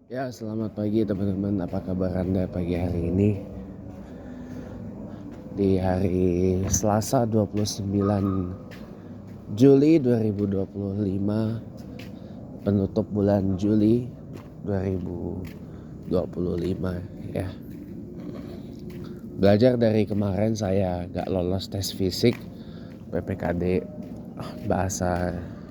Ya, selamat pagi teman-teman. Apa kabar Anda pagi hari ini? Di hari Selasa 29 Juli 2025, penutup bulan Juli 2025 ya. Belajar dari kemarin saya gak lolos tes fisik PPKD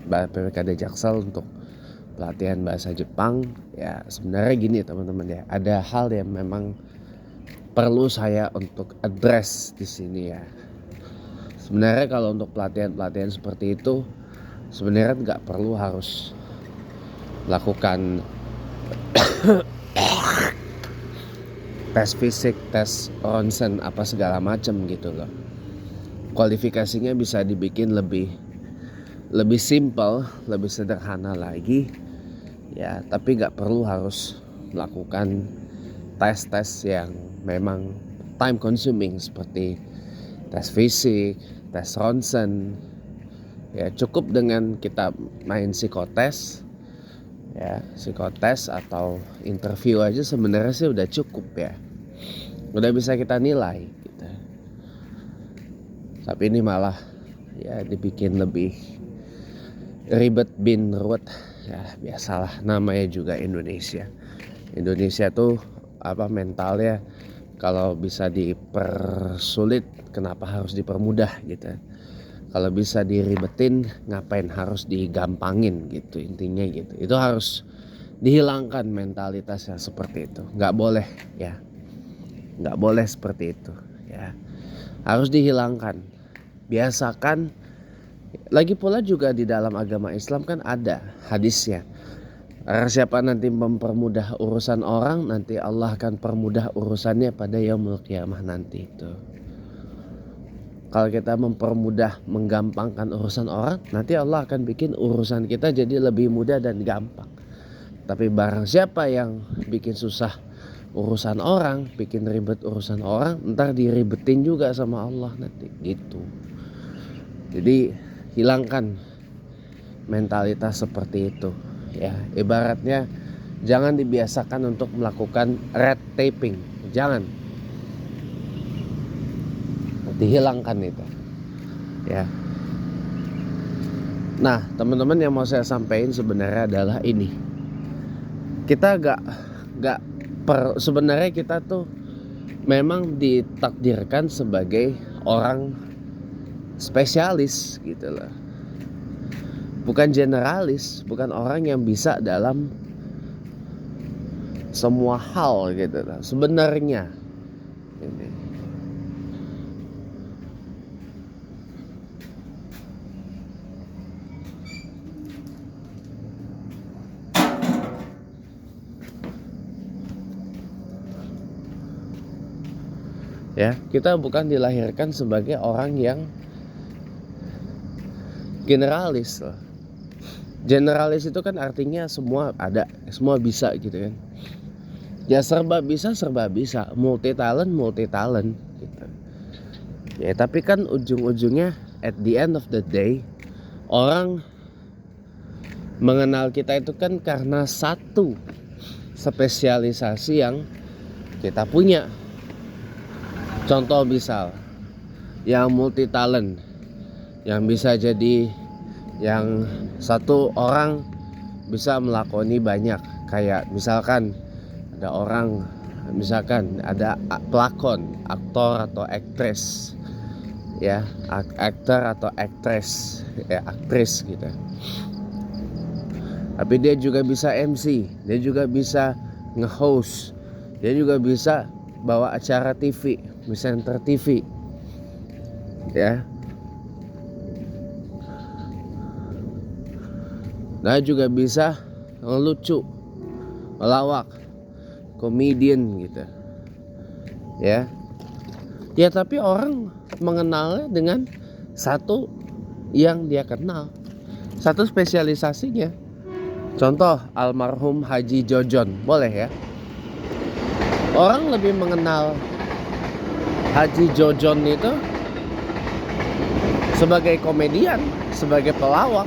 PPKD Jaksel untuk pelatihan bahasa Jepang. Ya, sebenarnya gini teman-teman ya, ada hal yang memang perlu saya untuk address di sini ya. Sebenarnya kalau untuk pelatihan seperti itu sebenarnya nggak perlu harus lakukan tes fisik, tes ronsen apa segala macam gitu loh. Kualifikasinya bisa dibikin lebih simpel, lebih sederhana lagi ya, tapi nggak perlu harus melakukan tes-tes yang memang time consuming seperti tes fisik, tes ronsen. Ya, cukup dengan kita main psikotes ya, psikotes atau interview aja sebenarnya sih udah cukup ya, udah bisa kita nilai gitu. Tapi ini malah ya dibikin lebih ribet bin ruwet ya, biasalah namanya juga Indonesia tuh mentalnya kalau bisa dipersulit kenapa harus dipermudah gitu. Kalau bisa diribetin ngapain harus digampangin gitu, intinya gitu. Itu harus dihilangkan mentalitas yang seperti itu. Nggak boleh ya, nggak boleh seperti itu ya, harus dihilangkan. Biasakan. Lagi pula juga di dalam agama Islam kan ada hadisnya, siapa nanti mempermudah urusan orang, nanti Allah akan permudah urusannya pada yaumul qiyamah nanti itu. Kalau kita mempermudah, menggampangkan urusan orang, nanti Allah akan bikin urusan kita jadi lebih mudah dan gampang. Tapi barang siapa yang bikin susah urusan orang, bikin ribet urusan orang, ntar diribetin juga sama Allah nanti gitu. Jadi hilangkan mentalitas seperti itu ya. Ibaratnya jangan dibiasakan untuk melakukan red taping, jangan, dihilangkan itu ya. Nah teman-teman, yang mau saya sampaikan sebenarnya adalah ini, kita sebenarnya kita tuh memang ditakdirkan sebagai orang spesialis gitu loh, bukan generalis, bukan orang yang bisa dalam semua hal gitu loh sebenarnya ini. Ya, kita bukan dilahirkan sebagai orang yang generalis loh. Generalis itu kan artinya semua ada, semua bisa gitu kan. Ya serba bisa, multi talent gitu. Ya tapi kan ujung-ujungnya at the end of the day orang mengenal kita itu kan karena satu spesialisasi yang kita punya. Contoh misal yang multi talent, yang bisa jadi yang satu orang bisa melakoni banyak, kayak misalkan ada orang, misalkan ada pelakon, aktor atau aktris ya, aktor atau aktris ya, aktris gitu. Tapi dia juga bisa MC, dia juga bisa nge-host, dia juga bisa bawa acara TV, presenter TV ya. Nah juga bisa ngelucu, melawak, komedian gitu ya. Ya tapi orang mengenalnya dengan satu yang dia kenal, satu spesialisasinya. Contoh almarhum Haji Jojon, boleh ya. Orang lebih mengenal Haji Jojon itu sebagai komedian, sebagai pelawak,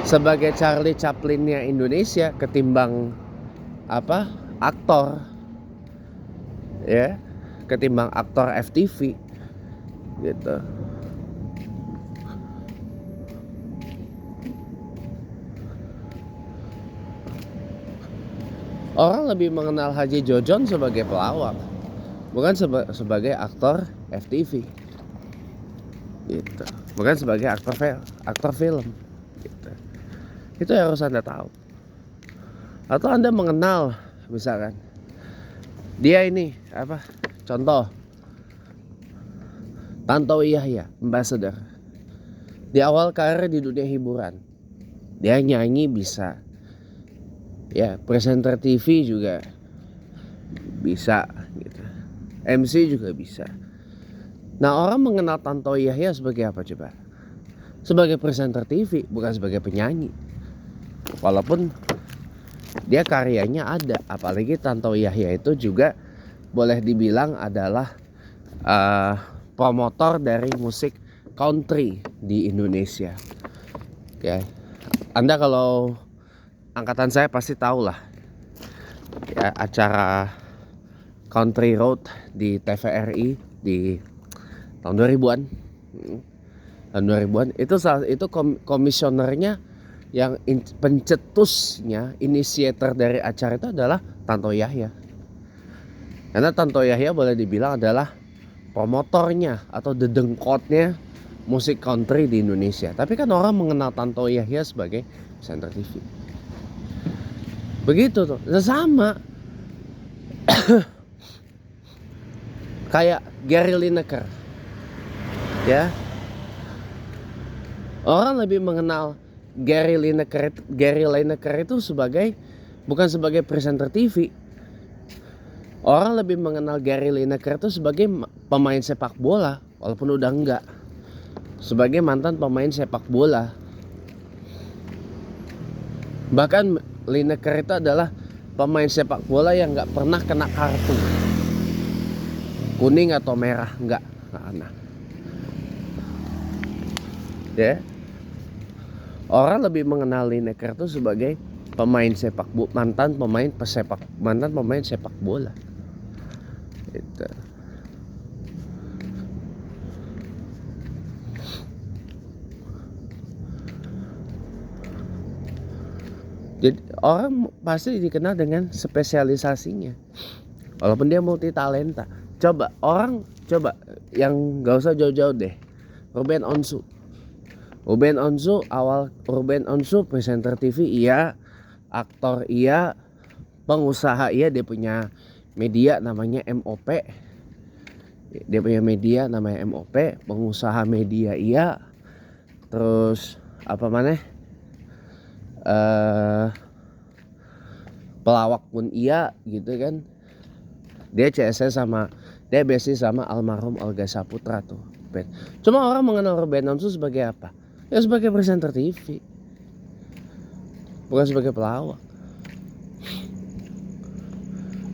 sebagai Charlie Chaplinnya Indonesia ketimbang aktor, ya, ketimbang aktor FTV gitu. Orang lebih mengenal Haji Jojon sebagai pelawak, bukan sebagai aktor FTV gitu, bukan sebagai aktor film gitu. Itu yang harus Anda tahu. Atau Anda mengenal, misalkan dia ini contoh Tantowi Yahya, ambassador. Di awal karir di dunia hiburan, dia nyanyi bisa, ya, presenter TV juga bisa gitu, MC juga bisa. Nah, orang mengenal Tantowi Yahya sebagai apa coba? Sebagai presenter TV, bukan sebagai penyanyi. Walaupun dia karyanya ada, apalagi Tantowi Yahya itu juga boleh dibilang adalah promotor dari musik country di Indonesia. Ya, Anda kalau angkatan saya pasti tahu lah, ya, acara Country Road di TVRI di tahun 2000-an. Tahun 2000-an itu komisionernya yang pencetusnya, inisiator dari acara itu adalah Tantowi Yahya. Karena Tantowi Yahya boleh dibilang adalah promotornya atau dedengkotnya musik country di Indonesia. Tapi kan orang mengenal Tantowi Yahya sebagai presenter TV. Begitu tuh, sama kayak Gary Lineker, ya. Orang lebih mengenal Gary Lineker itu bukan sebagai presenter TV. Orang lebih mengenal Gary Lineker itu sebagai pemain sepak bola, walaupun udah enggak. Sebagai mantan pemain sepak bola. Bahkan Lineker itu adalah pemain sepak bola yang enggak pernah kena kartu kuning atau merah, enggak pernah. Ya. Orang lebih mengenal Lineker itu sebagai mantan pemain sepak bola. Itu. Jadi orang pasti dikenal dengan spesialisasinya, walaupun dia multi talenta. Coba yang gak usah jauh-jauh deh, Ruben Onsu presenter TV iya, aktor iya, pengusaha iya. Dia punya media namanya MOP, pengusaha media iya. Terus pelawak pun iya gitu kan. Dia BSI sama almarhum Olga Saputra tuh. Cuma orang mengenal Ruben Onsu sebagai apa? Ya sebagai presenter TV, bukan sebagai pelawak.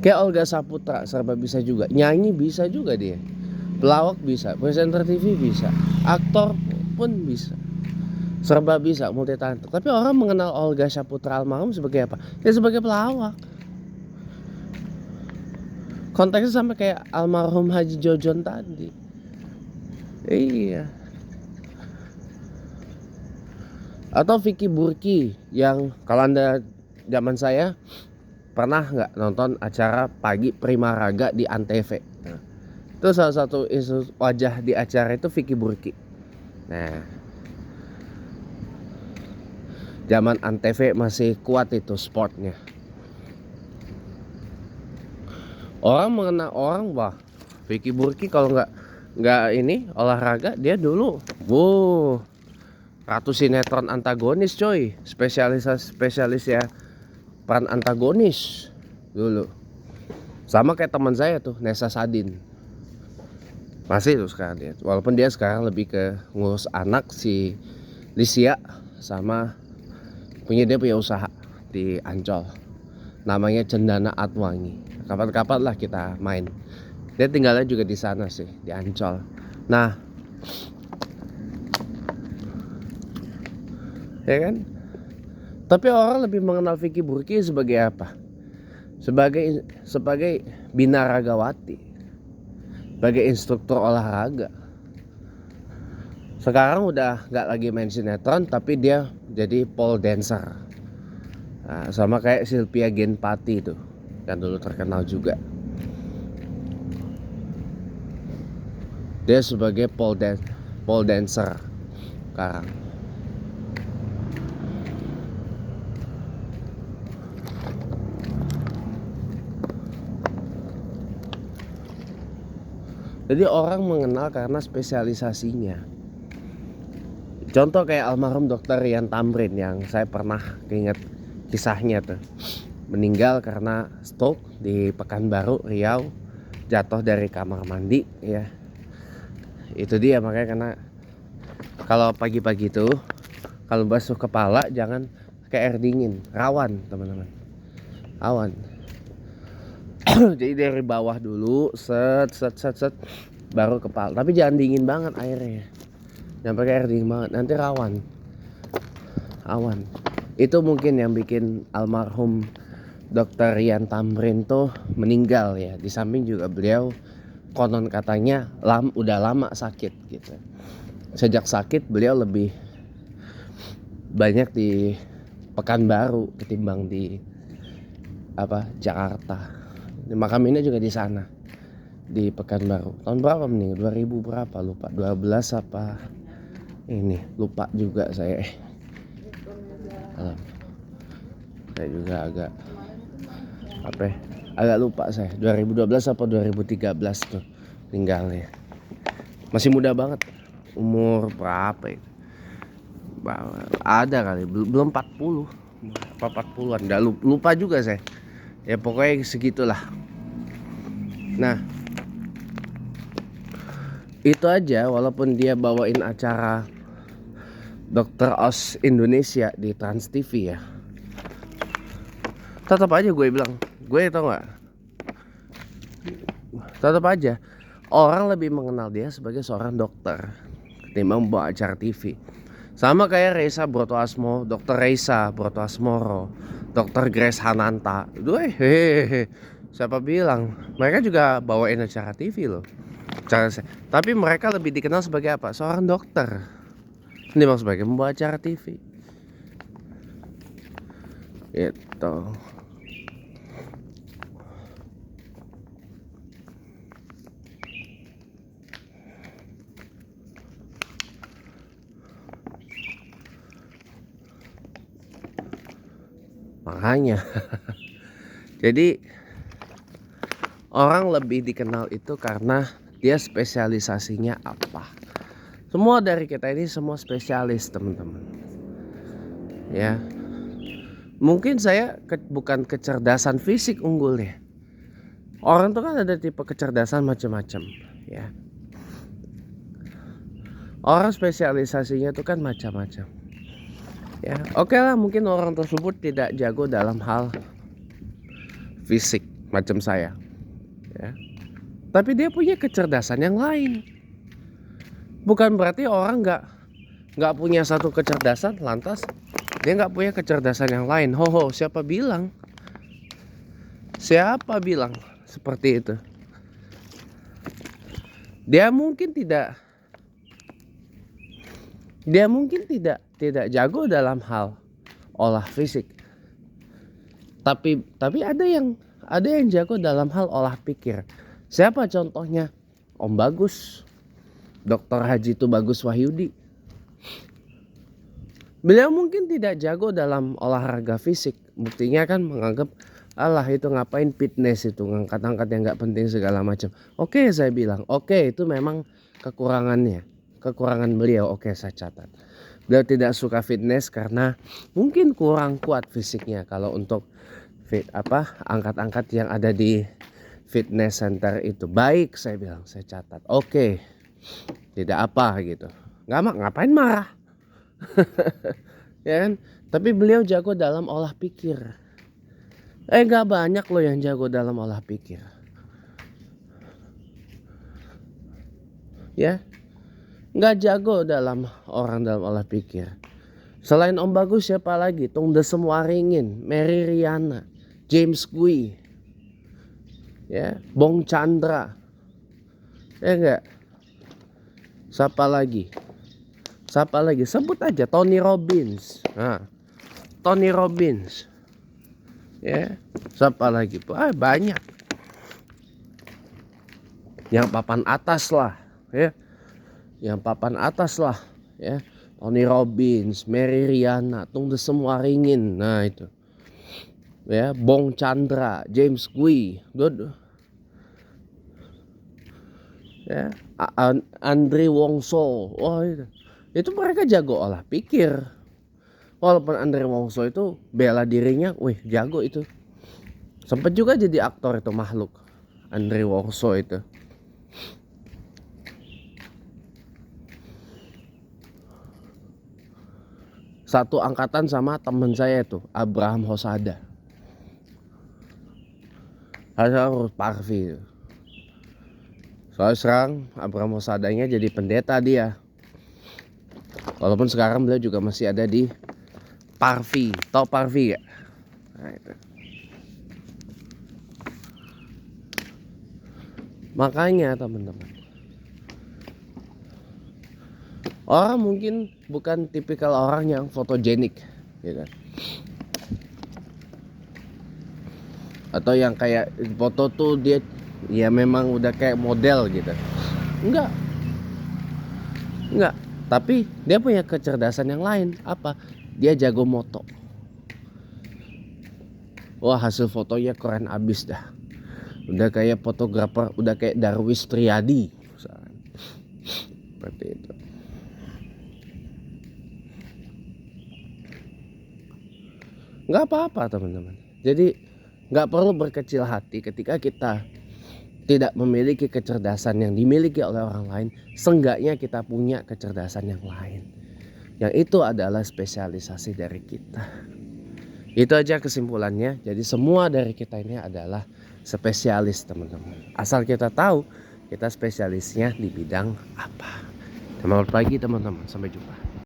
Kayak Olga Saputra serba bisa juga, nyanyi bisa juga dia, pelawak bisa, presenter TV bisa, aktor pun bisa, serba bisa, multi talenta. Tapi orang mengenal Olga Saputra almarhum sebagai apa? Ya sebagai pelawak. Konteksnya sama kayak almarhum Haji Jojon tadi. Iya. Atau Vicky Burky, yang kalau Anda zaman saya pernah nggak nonton acara pagi Prima Raga di Antv? Nah, itu salah satu wajah di acara itu Vicky Burky. Nah, zaman Antv masih kuat itu sportnya. Orang mengenal Vicky Burky kalau nggak ini olahraga, dia dulu ratu sinetron antagonis coy, spesialis ya peran antagonis dulu. Sama kayak teman saya tuh, Nessa Sadin, masih tuh sekarang dia, walaupun dia sekarang lebih ke ngurus anak si Lisia, sama dia punya usaha di Ancol namanya Cendana Atwangi. Kapan-kapan lah kita main. Dia tinggalnya juga di sana sih, di Ancol. Nah, ya kan? Tapi orang lebih mengenal Vicky Burky sebagai apa? sebagai binaragawati, sebagai instruktur olahraga. Sekarang udah nggak lagi main sinetron, tapi dia jadi pole dancer. Nah, sama kayak Sylvia Genpati itu, yang dulu terkenal juga. Dia sebagai pole dancer sekarang. Jadi orang mengenal karena spesialisasinya. Contoh kayak almarhum Dr. Rian Tamrin yang saya pernah ingat kisahnya tuh. Meninggal karena stroke di Pekanbaru, Riau, jatuh dari kamar mandi ya. Itu dia, makanya karena kalau pagi-pagi tuh kalau basuh kepala jangan pakai air dingin, rawan teman-teman. Awan. Jadi dari bawah dulu set baru kepala. Tapi jangan dingin banget airnya. Jangan pakai air dingin banget, nanti rawan. Awan. Itu mungkin yang bikin almarhum Dr. Rian Tamrin tuh meninggal ya. Di samping juga beliau konon katanya udah lama sakit gitu. Sejak sakit beliau lebih banyak di Pekanbaru ketimbang di Jakarta. Makam ini juga di sana, di Pekanbaru. Tahun berapa meninggal? 2000 berapa lupa, 12 apa ini lupa juga saya. Saya juga agak lupa saya. 2012 apa 2013 tuh meninggalnya. Masih muda banget, umur berapa itu? Ada kali belum 40 apa 40-an, udah lupa juga saya. Ya pokoknya segitulah. Nah, itu aja, walaupun dia bawain acara Dr. Oz Indonesia di Trans TV ya, tetap aja gue bilang, gue tau gak, tetap aja orang lebih mengenal dia sebagai seorang dokter ketimbang membawa acara TV. Sama kayak Dr. Reza Broto Asmoro, Dr. Grace Hananta. Siapa bilang mereka juga bawain acara TV loh. Tapi mereka lebih dikenal sebagai apa? Seorang dokter. Ini maksud sebagai membawa acara TV. Gitu. Makanya jadi orang lebih dikenal itu karena dia spesialisasinya apa. Semua dari kita ini semua spesialis teman-teman ya. Mungkin saya bukan kecerdasan fisik unggulnya. Orang tuh kan ada tipe kecerdasan macam-macam ya. Orang spesialisasinya tuh kan macam-macam ya. Oke lah, mungkin orang tersebut tidak jago dalam hal fisik macam saya ya, tapi dia punya kecerdasan yang lain. Bukan berarti orang nggak punya satu kecerdasan lantas dia nggak punya kecerdasan yang lain. Siapa bilang seperti itu? Dia mungkin tidak jago dalam hal olah fisik, tapi ada yang jago dalam hal olah pikir. Siapa contohnya? Om Bagus, Dr. Haji Tubagus Wahyudi. Beliau mungkin tidak jago dalam olahraga fisik, buktinya kan menganggap Allah itu ngapain fitness itu, ngangkat-angkat yang nggak penting segala macam. Oke, saya bilang oke, itu memang kekurangan beliau. Oke, saya catat. Beliau tidak suka fitness karena mungkin kurang kuat fisiknya kalau untuk angkat-angkat yang ada di fitness center itu. Baik, saya bilang, saya catat. Oke, tidak apa gitu. Ngapain marah? Ya kan? Tapi beliau jago dalam olah pikir. Gak banyak loh yang jago dalam olah pikir. Ya, gak jago dalam olah pikir. Selain Om Bagus siapa lagi? Tung Desem Waringin, Mary Riana, James Gui, ya, Bong Chandra, ya enggak? Siapa lagi? Sebut aja Tony Robbins. Nah, Tony Robbins, ya. Siapa lagi? Banyak. Yang papan atas lah, ya. Yang papan atas lah, ya. Tony Robbins, Mary Riana, Tung de semua ringin. Nah itu, ya. Bong Chandra, James Gui, good, ya. Andre Wongso, wah itu mereka jago olah pikir. Walaupun Andre Wongso itu bela dirinya, wih jago itu. Sempat juga jadi aktor itu makhluk, Andre Wongso itu. Satu angkatan sama teman saya tuh, Abraham Hosada. Harus Parvi. Soalnya sekarang Abraham Hosadanya jadi pendeta dia. Walaupun sekarang beliau juga masih ada di Parvi. Tahu Parvi gak? Nah, itu. Makanya teman-teman, orang mungkin bukan tipikal orang yang fotogenik, gitu. Atau yang kayak foto tuh dia ya memang udah kayak model gitu. Enggak. Tapi dia punya kecerdasan yang lain. Apa? Dia jago moto. Wah, hasil fotonya keren abis dah. Udah kayak fotografer, udah kayak Darwis Triadi. Seperti itu. Nggak apa-apa teman-teman. Jadi nggak perlu berkecil hati ketika kita tidak memiliki kecerdasan yang dimiliki oleh orang lain. Seenggaknya kita punya kecerdasan yang lain, yang itu adalah spesialisasi dari kita. Itu aja kesimpulannya. Jadi semua dari kita ini adalah spesialis teman-teman. Asal kita tahu kita spesialisnya di bidang apa. Selamat pagi teman-teman, sampai jumpa.